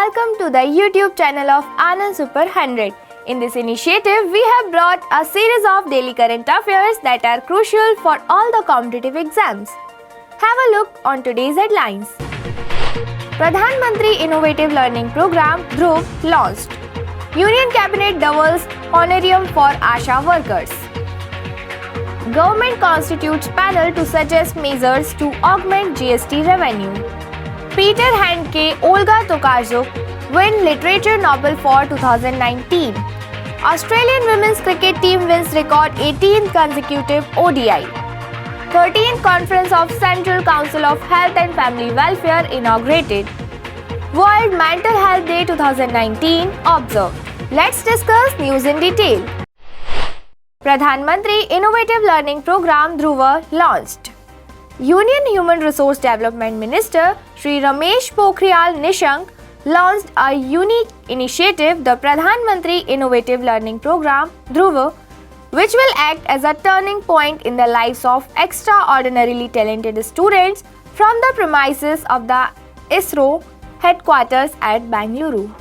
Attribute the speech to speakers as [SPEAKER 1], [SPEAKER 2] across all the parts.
[SPEAKER 1] welcome to the YouTube channel of Anand Super 100. In this initiative, we have brought a series of daily current affairs that are crucial for all the competitive exams. Have a look on today's headlines. Pradhan Mantri Innovative Learning Program Dhruv launched. Union Cabinet doubles honorarium for ASHA workers. Government constitutes panel to suggest measures to augment GST revenue. Peter Handke, Olga Tokarczuk win Literature Nobel for 2019. Australian women's cricket team wins record 18th consecutive ODI. 13th Conference of Central Council of Health and Family Welfare inaugurated. World Mental Health Day 2019 observed. Let's discuss news in detail. Pradhan Mantri Innovative Learning Program Dhruv launched. Union Human Resource Development Minister Shri Ramesh Pokhriyal Nishank launched a unique initiative, the Pradhan Mantri Innovative Learning Program Dhruv, which will act as a turning point in the lives of extraordinarily talented students from the premises of the ISRO headquarters at Bengaluru.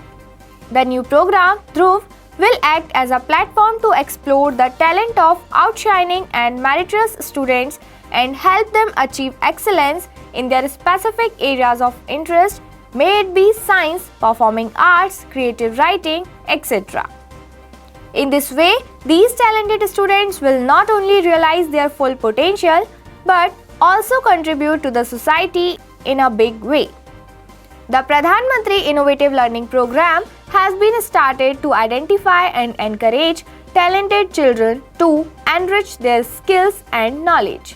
[SPEAKER 1] The new program Dhruv will act as a platform to explore the talent of outshining and meritorious students and help them achieve excellence in their specific areas of interest, may it be science, performing arts, creative writing, etc. In this way, these talented students will not only realize their full potential but also contribute to the society in a big way. The Pradhan Mantri Innovative Learning Program has been started to identify and encourage talented children to enrich their skills and knowledge.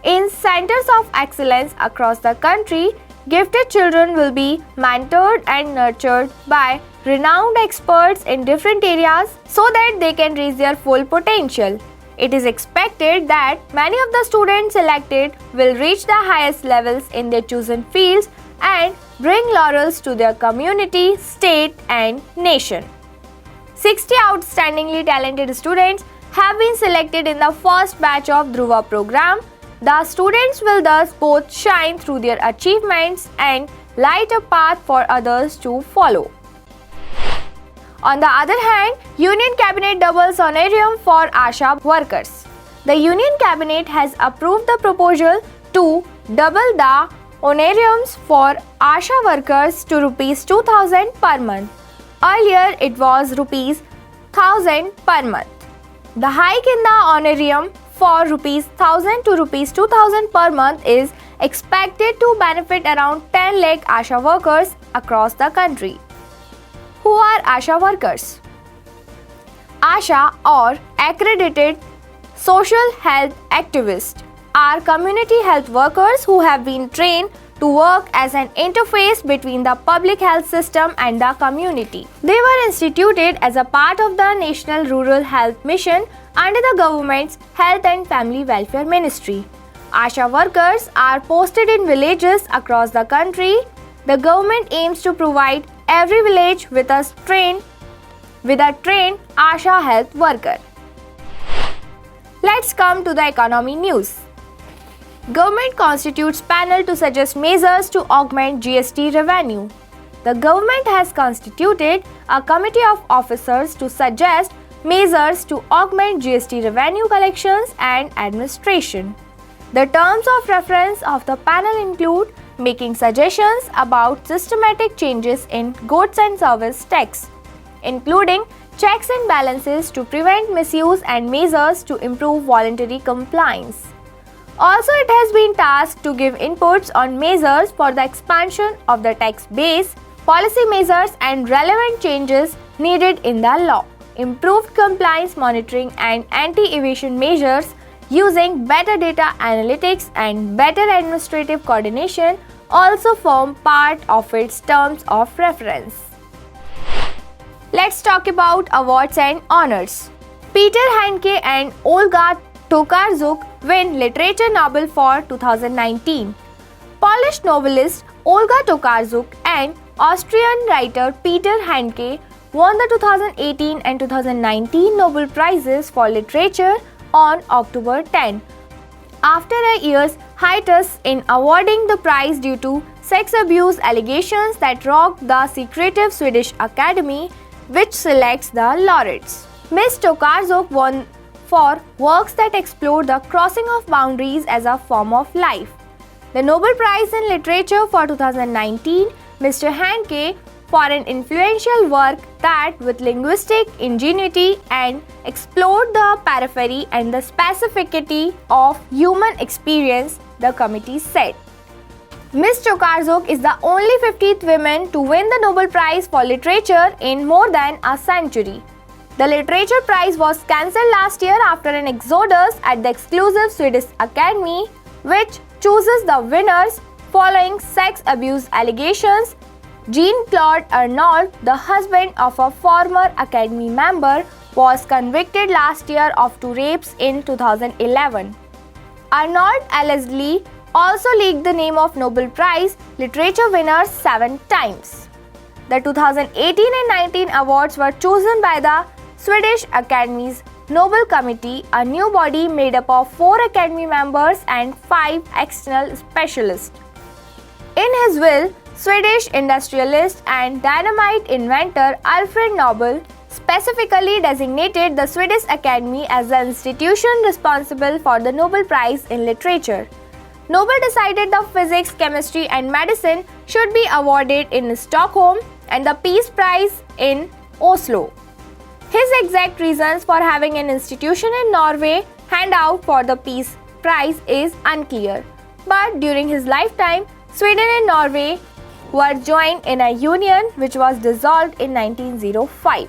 [SPEAKER 1] In centers of excellence across the country, gifted children will be mentored and nurtured by renowned experts in different areas so that they can reach their full potential. It is expected that many of the students selected will reach the highest levels in their chosen fields and bring laurels to their community, state, and nation. 60 outstandingly talented students have been selected in the first batch of Dhruv program. The students will thus both shine through their achievements and light a path for others to follow. On the other hand, Union Cabinet doubles honorarium for ASHA workers. The Union Cabinet has approved the proposal to double the honorariums for ASHA workers to Rs 2,000 per month. Earlier, it was Rs 1,000 per month. The hike in the honorarium for Rs 1,000 to Rs 2,000 per month is expected to benefit around 10 lakh ASHA workers across the country. Who are ASHA workers? ASHA, or Accredited Social Health Activists, are community health workers who have been trained to work as an interface between the public health system and the community. They were instituted as a part of the National Rural Health Mission under the government's Health and Family Welfare Ministry. ASHA workers are posted in villages across the country. The government aims to provide every village with a trained ASHA health worker. Let's come to the economy news. Government constitutes panel to suggest measures to augment GST revenue. The government has constituted a committee of officers to suggest measures to augment GST revenue collections and administration. The terms of reference of the panel include making suggestions about systematic changes in goods and service tax, including checks and balances to prevent misuse and measures to improve voluntary compliance. Also, it has been tasked to give inputs on measures for the expansion of the tax base, policy measures and relevant changes needed in the law, improved compliance monitoring and anti-evasion measures using better data analytics and better administrative coordination also form part of its terms of reference. Let's talk about awards and honors. Peter Handke and Olga Tokarczuk win Literature Nobel for 2019. Polish novelist Olga Tokarczuk and Austrian writer Peter Handke won the 2018 and 2019 Nobel Prizes for Literature on October 10. After a year's hiatus in awarding the prize due to sex abuse allegations that rocked the secretive Swedish Academy, which selects the laureates. Ms. Tokarsuk won for works that explore the crossing of boundaries as a form of life. The Nobel Prize in Literature for 2019, Mr. Handke, for an influential work that, with linguistic ingenuity and explored the periphery and the specificity of human experience, the committee said. Ms. Tokarsuk is the only 50th woman to win the Nobel Prize for Literature in more than a century. The Literature Prize was cancelled last year after an exodus at the exclusive Swedish Academy, which chooses the winners following sex abuse allegations. Jean-Claude Arnault, the husband of a former Academy member, was convicted last year of 2 rapes in 2011. Arnault allegedly also leaked the name of Nobel Prize Literature winners 7 times. The 2018 and 19 awards were chosen by the Swedish Academy's Nobel Committee, a new body made up of 4 Academy members and 5 external specialists. In his will, Swedish industrialist and dynamite inventor Alfred Nobel specifically designated the Swedish Academy as the institution responsible for the Nobel Prize in Literature. Nobel decided the physics, chemistry and medicine should be awarded in Stockholm and the Peace Prize in Oslo. His exact reasons for having an institution in Norway hand out for the Peace Prize is unclear, but during his lifetime, Sweden and Norway were joined in a union which was dissolved in 1905.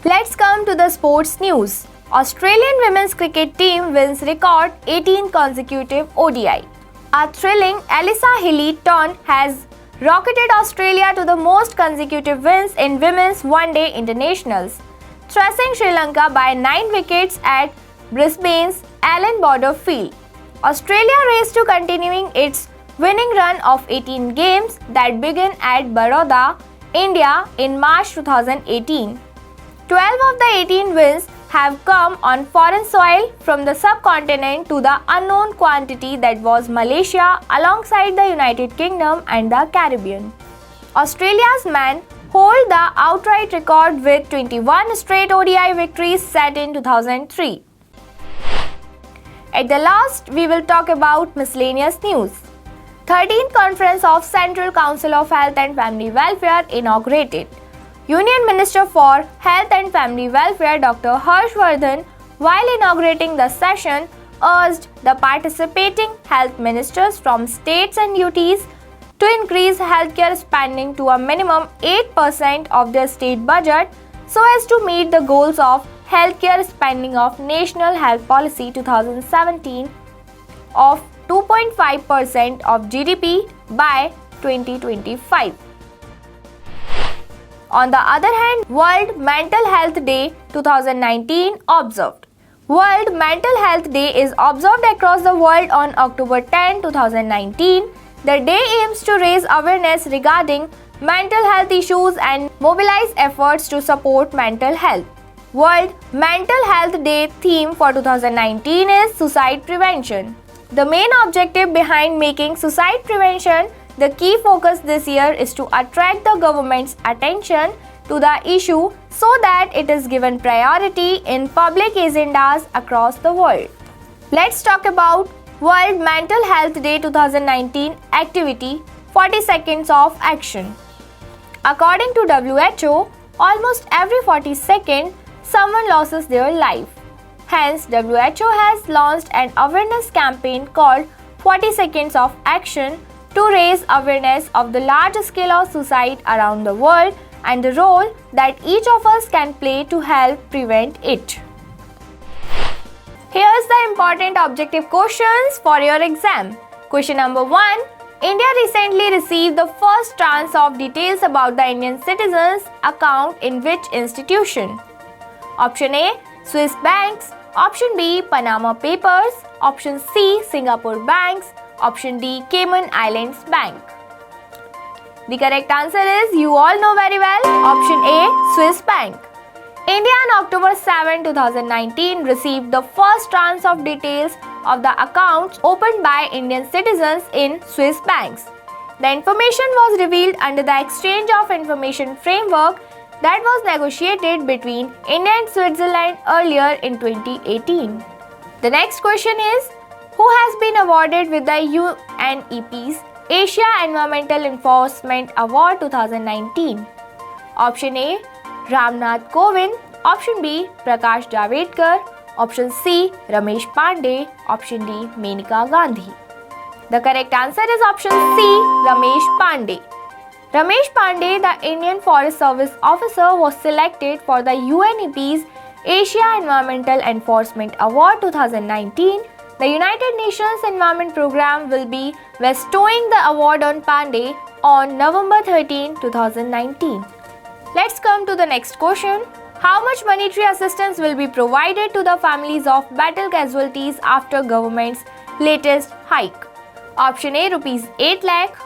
[SPEAKER 1] Let's come to the sports news. Australian women's cricket team wins record 18 consecutive ODI. A thrilling Alyssa Healy turn has rocketed Australia to the most consecutive wins in women's one-day internationals, thrashing Sri Lanka by 9 wickets at Brisbane's Allan Border Field. Australia raced to continuing its winning run of 18 games that began at Baroda, India in March 2018. 12 of the 18 wins have come on foreign soil, from the subcontinent to the unknown quantity that was Malaysia, alongside the United Kingdom and the Caribbean. Australia's men hold the outright record with 21 straight ODI victories set in 2003. At the last, we will talk about miscellaneous news. 13th Conference of Central Council of Health and Family Welfare inaugurated. Union Minister for Health and Family Welfare Dr. Harshvardhan, while inaugurating the session, urged the participating health ministers from states and UTs to increase healthcare spending to a minimum 8% of their state budget so as to meet the goals of healthcare spending of National Health Policy 2017 of 2.5% of GDP by 2025. On the other hand, World Mental Health Day 2019 observed. World Mental Health Day is observed across the world on October 10, 2019. The day aims to raise awareness regarding mental health issues and mobilize efforts to support mental health. World Mental Health Day theme for 2019 is suicide prevention. The main objective behind making suicide prevention the key focus this year is to attract the government's attention to the issue so that it is given priority in public agendas across the world. Let's talk about World Mental Health Day 2019 activity 40 seconds of action. According to WHO, almost every 40 seconds, someone loses their life. Hence, WHO has launched an awareness campaign called 40 Seconds of Action to raise awareness of the large scale of suicide around the world and the role that each of us can play to help prevent it. Here's the important objective questions for your exam. Question number 1. India recently received the first tranche of details about the Indian citizens' account in which institution? Option A, Swiss banks. Option B, Panama Papers. Option C, Singapore banks. Option D, Cayman Islands Bank. The correct answer is, you all know very well, option A, Swiss bank. India on October 7, 2019 received the first tranche of details of the accounts opened by Indian citizens in Swiss banks. The information was revealed under the Exchange of Information Framework that was negotiated between India and Switzerland earlier in 2018. The next question is, who has been awarded with the UNEP's Asia Environmental Enforcement Award 2019? Option A, Ramnath Kovind. Option B, Prakash Javadekar. Option C, Ramesh Pandey. Option D, Menaka Gandhi. The correct answer is option C, Ramesh Pandey. Ramesh Pandey, the Indian Forest Service officer, was selected for the UNEP's Asia Environmental Enforcement Award 2019. The United Nations Environment Programme will be bestowing the award on Pandey on November 13, 2019. Let's come to the next question. How much monetary assistance will be provided to the families of battle casualties after government's latest hike? Option A, rupees 8 lakh.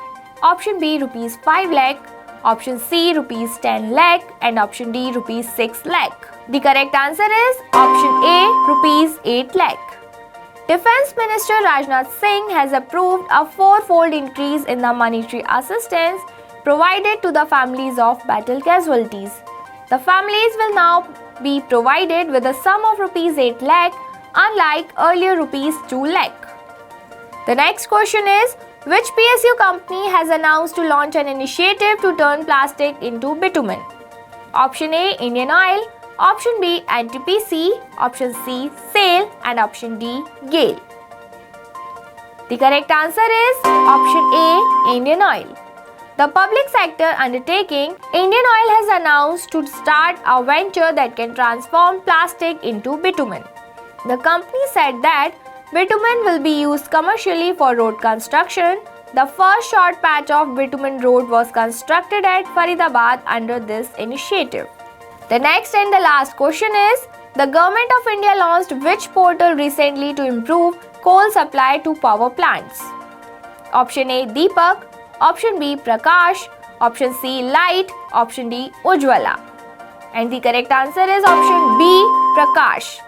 [SPEAKER 1] Option B, rupees 5 lakh. Option C, rupees 10 lakh. And option D, rupees 6 lakh. The correct answer is option A, rupees 8 lakh. Defense Minister Rajnath Singh has approved a four-fold increase in the monetary assistance provided to the families of battle casualties. The families will now be provided with a sum of rupees 8 lakh, unlike earlier rupees 2 lakh. The next question is, which PSU company has announced to launch an initiative to turn plastic into bitumen? Option A, Indian Oil. Option B, MPPSC. Option C, SAIL. And option D, GAIL. The correct answer is option A, Indian Oil. The public sector undertaking Indian Oil has announced to start a venture that can transform plastic into bitumen. The company said that bitumen will be used commercially for road construction. The first short patch of bitumen road was constructed at Faridabad under this initiative. The next and the last question is, the Government of India launched which portal recently to improve coal supply to power plants? Option A, Deepak. Option B, Prakash. Option C, Light. Option D, Ujjwala. And the correct answer is option B, Prakash.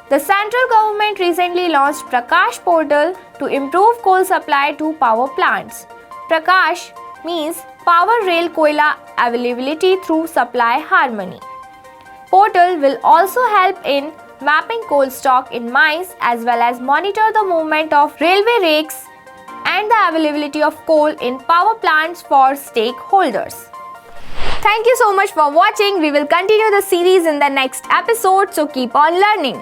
[SPEAKER 1] The central government recently launched Prakash portal to improve coal supply to power plants. Prakash means power rail koila availability through supply harmony. Portal will also help in mapping coal stock in mines as well as monitor the movement of railway rakes and the availability of coal in power plants for stakeholders. Thank you so much for watching. We will continue the series in the next episode, so keep on learning.